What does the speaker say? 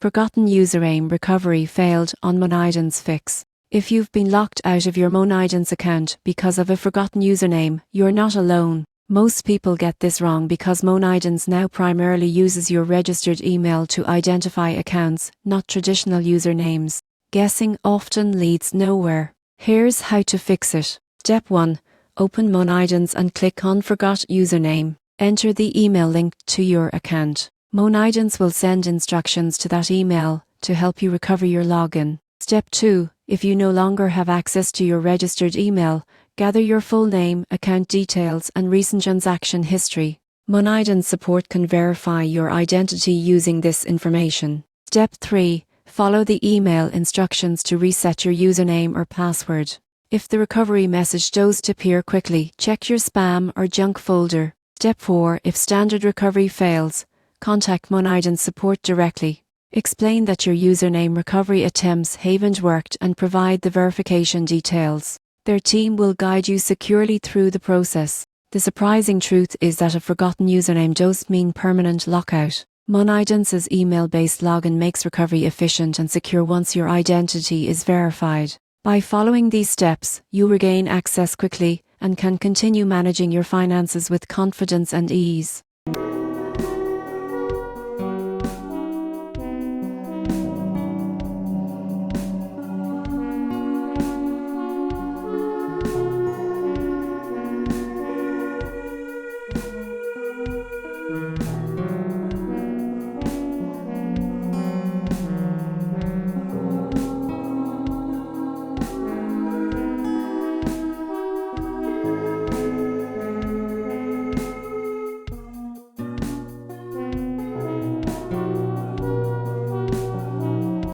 Forgotten username recovery failed on Moneydance Fix. If you've been locked out of your Moneydance account because of a forgotten username, you're not alone. Most people get this wrong because Moneydance now primarily uses your registered email to identify accounts, not traditional usernames. Guessing often leads nowhere. Here's how to fix it. Step 1. Open Moneydance and click on Forgot Username. Enter the email linked to your account. Moneydance will send instructions to that email to help you recover your login. Step 2. If you no longer have access to your registered email, gather your full name, account details, and recent transaction history. Moneydance support can verify your identity using this information. Step 3. Follow the email instructions to reset your username or password. If the recovery message does appear quickly, check your spam or junk folder. Step 4. If standard recovery fails, contact Moneydance support directly. Explain that your username recovery attempts haven't worked and provide the verification details. Their team will guide you securely through the process. The surprising truth is that a forgotten username does mean permanent lockout. Moneydance's email-based login makes recovery efficient and secure once your identity is verified. By following these steps, you regain access quickly and can continue managing your finances with confidence and ease.